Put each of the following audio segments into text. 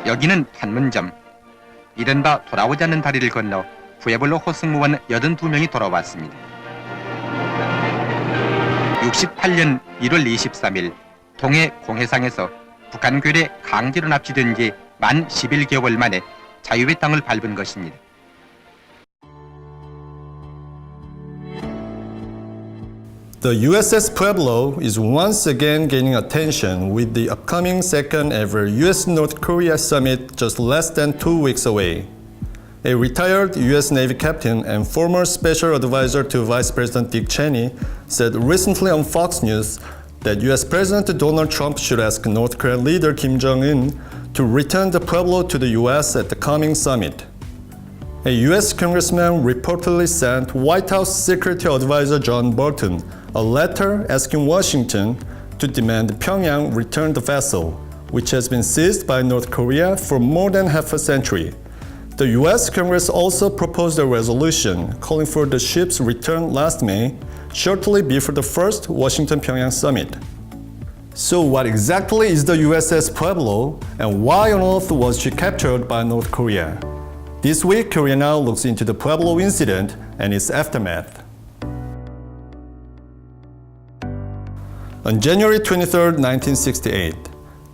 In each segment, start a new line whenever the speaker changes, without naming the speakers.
여기는 판문점. 이른바 돌아오지 않는 다리를 건너 푸에블로 호승무원 82명이 돌아왔습니다. 68년 1월 23일 동해 공해상에서 북한 괴뢰 강제로 납치된 지 만 11개월 만에 자유의 땅을 밟은 것입니다.
The USS Pueblo is once again gaining attention with the upcoming second ever US-North Korea summit just less than 2 weeks away. A retired US Navy captain and former special advisor to Vice President Dick Cheney said recently on Fox News that US President Donald Trump should ask North Korean leader Kim Jong-un to return the Pueblo to the US at the coming summit. A US congressman reportedly sent White House Security Advisor John Bolton a letter asking Washington to demand Pyongyang return the vessel, which has been seized by North Korea for more than half a century. The US Congress also proposed a resolution calling for the ship's return last May, shortly before the first Washington-Pyongyang summit. So what exactly is the USS Pueblo, and why on earth was she captured by North Korea? This week, Korea Now looks into the Pueblo incident and its aftermath. On January 23, 1968,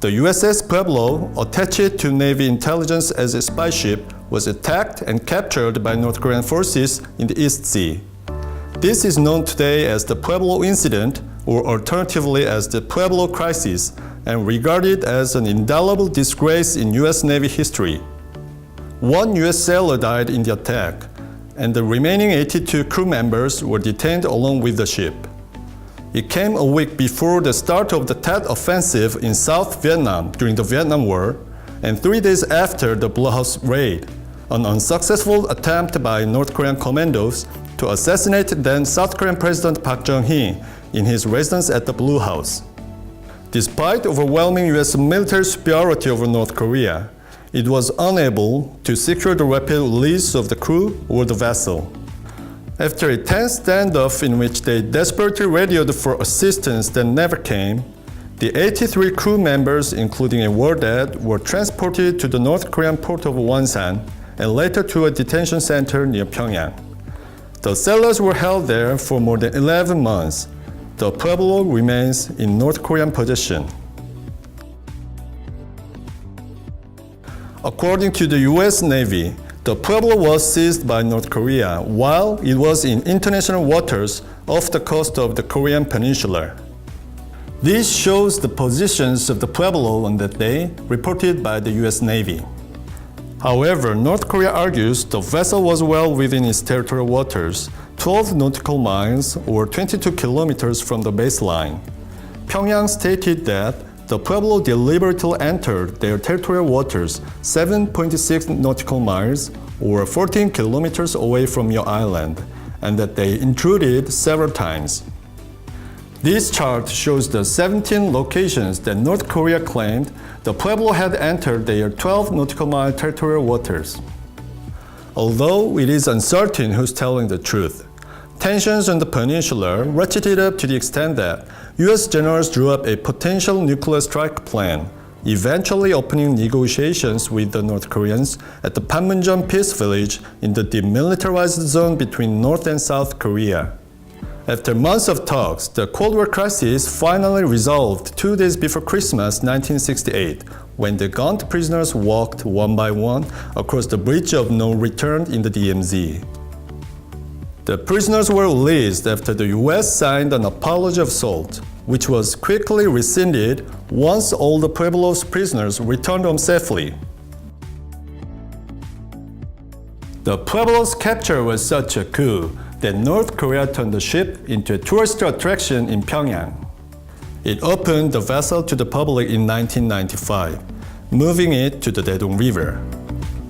the USS Pueblo, attached to Navy intelligence as a spy ship, was attacked and captured by North Korean forces in the East Sea. This is known today as the Pueblo incident, or alternatively as the Pueblo crisis, and regarded as an indelible disgrace in US Navy history. One US sailor died in the attack, and the remaining 82 crew members were detained along with the ship. It came a week before the start of the Tet Offensive in South Vietnam during the Vietnam War, and 3 days after the Blue House raid, an unsuccessful attempt by North Korean commandos to assassinate then South Korean President Park Chung-hee in his residence at the Blue House. Despite overwhelming US military superiority over North Korea, it was unable to secure the rapid release of the crew or the vessel. After a tense standoff in which they desperately radioed for assistance that never came, the 83 crew members, including a war dad, were transported to the North Korean port of Wonsan and later to a detention center near Pyongyang. The sailors were held there for more than 11 months. The Pueblo remains in North Korean possession. According to the US Navy, the Pueblo was seized by North Korea while it was in international waters off the coast of the Korean Peninsula. This shows the positions of the Pueblo on that day, reported by the US Navy. However, North Korea argues the vessel was well within its territorial waters, 12 nautical miles or 22 kilometers from the baseline. Pyongyang stated that the Pueblo deliberately entered their territorial waters 7.6 nautical miles or 14 kilometers away from your island, and that they intruded several times. This chart shows the 17 locations that North Korea claimed the Pueblo had entered their 12 nautical mile territorial waters. Although it is uncertain who's telling the truth, tensions on the peninsula ratcheted up to the extent that US generals drew up a potential nuclear strike plan, eventually opening negotiations with the North Koreans at the Panmunjom Peace Village in the demilitarized zone between North and South Korea. After months of talks, the Cold War crisis finally resolved 2 days before Christmas 1968, when the Gaunt prisoners walked one by one across the bridge of no return in the DMZ. The prisoners were released after the US signed an apology of salt, which was quickly rescinded once all the Pueblo's prisoners returned home safely. The Pueblo's capture was such a coup that North Korea turned the ship into a tourist attraction in Pyongyang. It opened the vessel to the public in 1995, moving it to the Daedong River.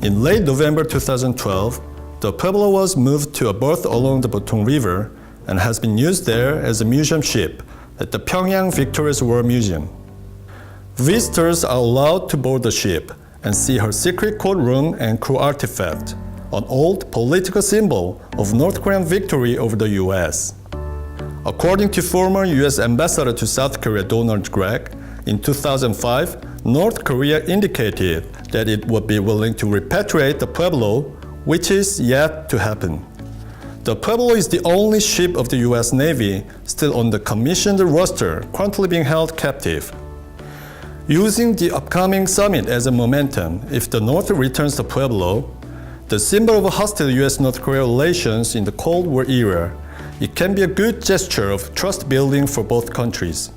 In late November 2012, the Pueblo was moved to a berth along the Botong River and has been used there as a museum ship at the Pyongyang Victorious War Museum. Visitors are allowed to board the ship and see her secret courtroom and crew artifact, an old political symbol of North Korean victory over the US. According to former US Ambassador to South Korea Donald Gregg, in 2005, North Korea indicated that it would be willing to repatriate the Pueblo, which is yet to happen. The Pueblo is the only ship of the US Navy still on the commissioned roster currently being held captive. Using the upcoming summit as a momentum, if the North returns the Pueblo, the symbol of hostile US-North Korea relations in the Cold War era, it can be a good gesture of trust building for both countries.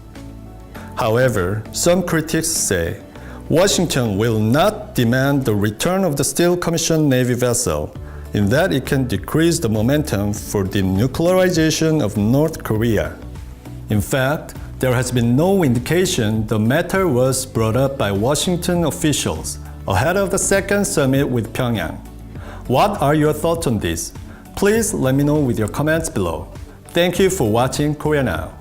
However, some critics say Washington will not demand the return of the still commissioned Navy vessel, in that it can decrease the momentum for the denuclearization of North Korea. In fact, there has been no indication the matter was brought up by Washington officials ahead of the second summit with Pyongyang. What are your thoughts on this? Please let me know with your comments below. Thank you for watching Korea Now.